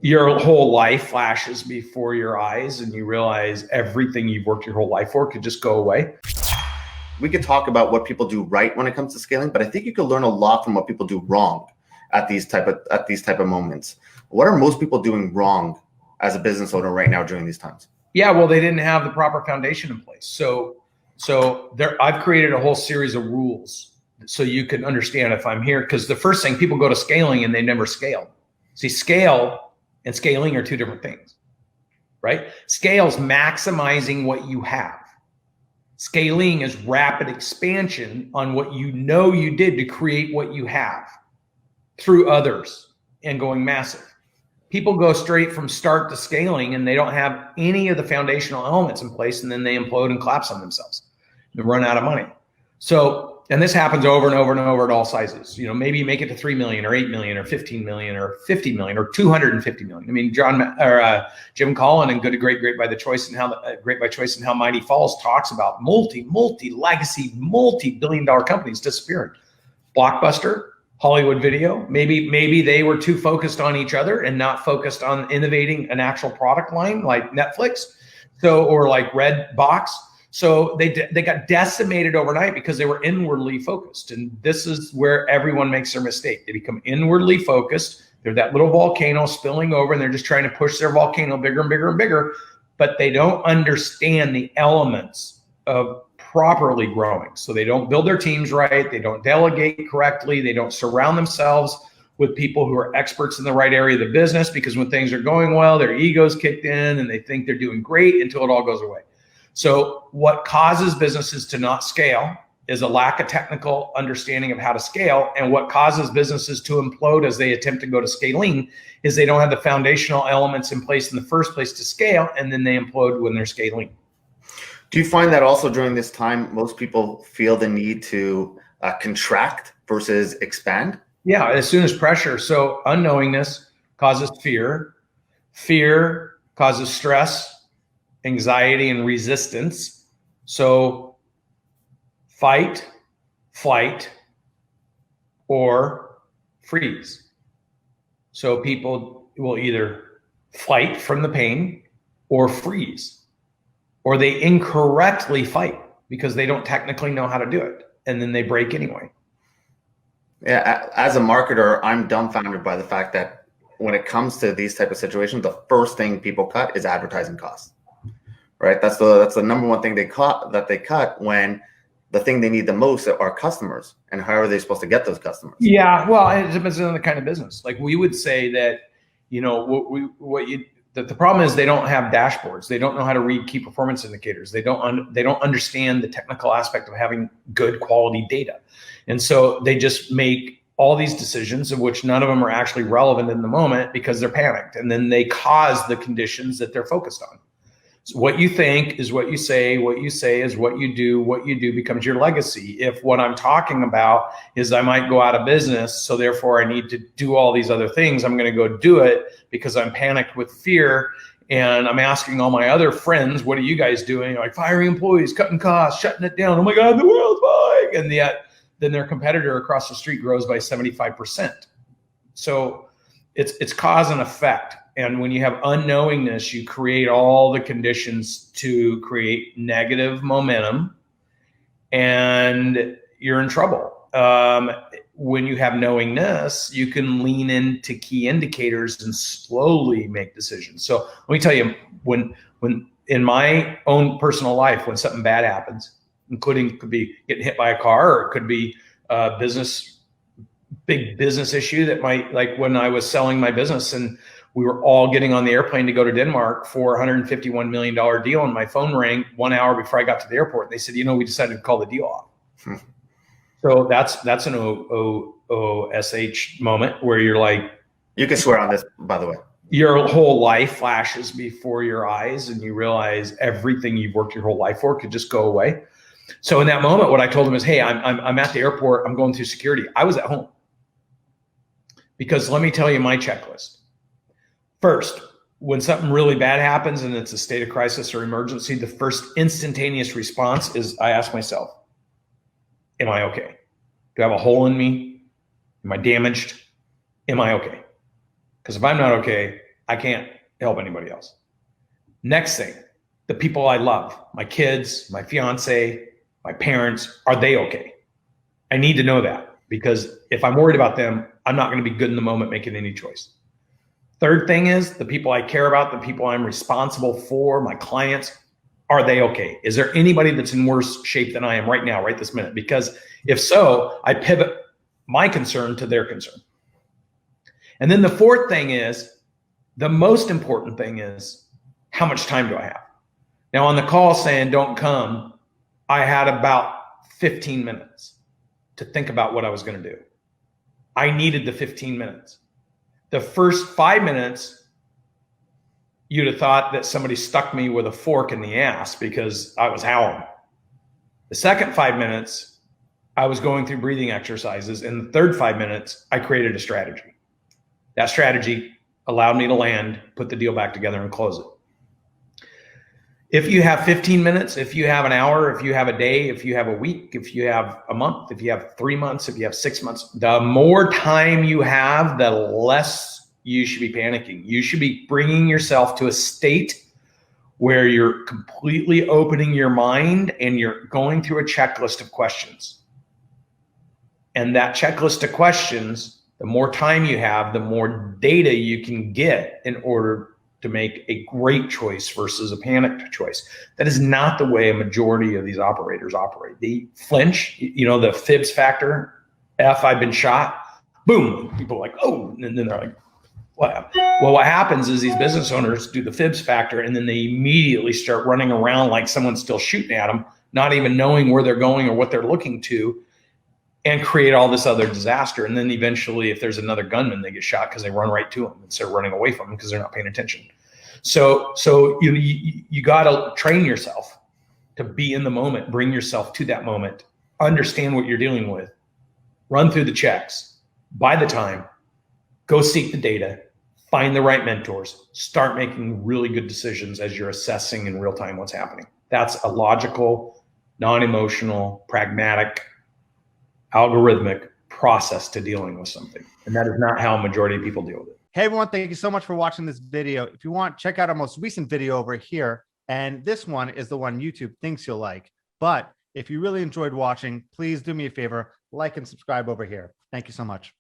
Your whole life flashes before your eyes and you realize everything you've worked your whole life for could just go away. We could talk about what people do right when it comes to scaling, but I think you could learn a lot from what people do wrong at these type of moments. What are most people doing wrong as a business owner right now during these times? Yeah, well, they didn't have the proper foundation in place. So I've created a whole series of rules so you can understand if I'm here, because the first thing, people go to scaling and they never scale. See, scale and scaling are two different things, right? Scale's maximizing what you have. Scaling is rapid expansion on what you know you did to create what you have through others and going massive. People go straight from start to scaling and they don't have any of the foundational elements in place, and then they implode and collapse on themselves and run out of money. So, and this happens over and over and over at all sizes. You know, maybe you make it to 3 million or 8 million or 15 million or 50 million or 250 million. I mean, Jim Collin and Great by Choice and How Mighty Falls talks about multi legacy, multi-billion dollar companies disappearing. Blockbuster, Hollywood Video, maybe they were too focused on each other and not focused on innovating an actual product line like Netflix, or like Redbox. So they got decimated overnight because they were inwardly focused. And this is where everyone makes their mistake. They become inwardly focused. They're that little volcano spilling over, and they're just trying to push their volcano bigger and bigger and bigger, but they don't understand the elements of properly growing. So they don't build their teams right. They don't delegate correctly. They don't surround themselves with people who are experts in the right area of the business, because when things are going well, their ego's kicked in and they think they're doing great until it all goes away. So what causes businesses to not scale is a lack of technical understanding of how to scale. And what causes businesses to implode as they attempt to go to scaling is they don't have the foundational elements in place in the first place to scale, and then they implode when they're scaling. Do you find that also during this time, most people feel the need to contract versus expand? Yeah, as soon as pressure. So unknowingness causes fear. Fear causes stress, anxiety, and resistance. So fight, flight, or freeze. So people will either fight from the pain or freeze, or they incorrectly fight because they don't technically know how to do it, and then they break anyway. Yeah, as a marketer, I'm dumbfounded by the fact that when it comes to these type of situations, the first thing people cut is advertising costs. Right, that's the number one thing they cut when the thing they need the most are customers. And how are they supposed to get those customers? Yeah, well, it depends on the kind of business. Like we would say that, you know, the problem is they don't have dashboards. They don't know how to read key performance indicators. They don't understand the technical aspect of having good quality data, and so they just make all these decisions of which none of them are actually relevant in the moment because they're panicked, and then they cause the conditions that they're focused on. So what you think is what you say is what you do becomes your legacy. If what I'm talking about is I might go out of business, so therefore I need to do all these other things, I'm going to go do it because I'm panicked with fear. And I'm asking all my other friends, what are you guys doing? Like firing employees, cutting costs, shutting it down. Oh my God, the world's buying. And yet then their competitor across the street grows by 75%. So it's cause and effect. And when you have unknowingness, you create all the conditions to create negative momentum, and you're in trouble. When you have knowingness, you can lean into key indicators and slowly make decisions. So let me tell you, when in my own personal life, when something bad happens, including could be getting hit by a car, or it could be a big business issue that might, like when I was selling my business and we were all getting on the airplane to go to Denmark for a $151 million deal, and my phone rang 1 hour before I got to the airport. And they said, we decided to call the deal off. So that's an OSH moment where you're like, you can swear on this, by the way. Your whole life flashes before your eyes, and you realize everything you've worked your whole life for could just go away. So in that moment, what I told them is, hey, I'm at the airport. I'm going through security. I was at home, because let me tell you my checklist. First, when something really bad happens and it's a state of crisis or emergency, the first instantaneous response is I ask myself, am I okay? Do I have a hole in me? Am I damaged? Am I okay? Because if I'm not okay, I can't help anybody else. Next thing, the people I love, my kids, my fiance, my parents, are they okay? I need to know that, because if I'm worried about them, I'm not going to be good in the moment making any choice. Third thing is the people I care about, the people I'm responsible for, my clients, are they okay? Is there anybody that's in worse shape than I am right now, right this minute? Because if so, I pivot my concern to their concern. And then the fourth thing is, the most important thing is, how much time do I have? Now, on the call saying don't come, I had about 15 minutes to think about what I was going to do. I needed the 15 minutes. The first 5 minutes, you'd have thought that somebody stuck me with a fork in the ass because I was howling. The second 5 minutes, I was going through breathing exercises. And the third 5 minutes, I created a strategy. That strategy allowed me to land, put the deal back together, and close it. If you have 15 minutes, if you have an hour, if you have a day, if you have a week, if you have a month, if you have 3 months, if you have 6 months, the more time you have, the less you should be panicking. You should be bringing yourself to a state where you're completely opening your mind and you're going through a checklist of questions. And that checklist of questions, the more time you have, the more data you can get in order to make a great choice versus a panicked choice. That is not the way a majority of these operators operate. They flinch, the fibs factor, I've been shot, boom. People are like, oh, and then they're like, what? Well, what happens is these business owners do the fibs factor, and then they immediately start running around like someone's still shooting at them, not even knowing where they're going or what they're looking to, and create all this other disaster. And then eventually, if there's another gunman, they get shot because they run right to them instead of running away from them because they're not paying attention. So you got to train yourself to be in the moment, bring yourself to that moment, understand what you're dealing with, run through the checks, buy the time, go seek the data, find the right mentors, start making really good decisions as you're assessing in real time what's happening. That's a logical, non-emotional, pragmatic, algorithmic process to dealing with something. And that is not how a majority of people deal with it. Hey, everyone. Thank you so much for watching this video. If you want, check out our most recent video over here. And this one is the one YouTube thinks you'll like. But if you really enjoyed watching, please do me a favor, like and subscribe over here. Thank you so much.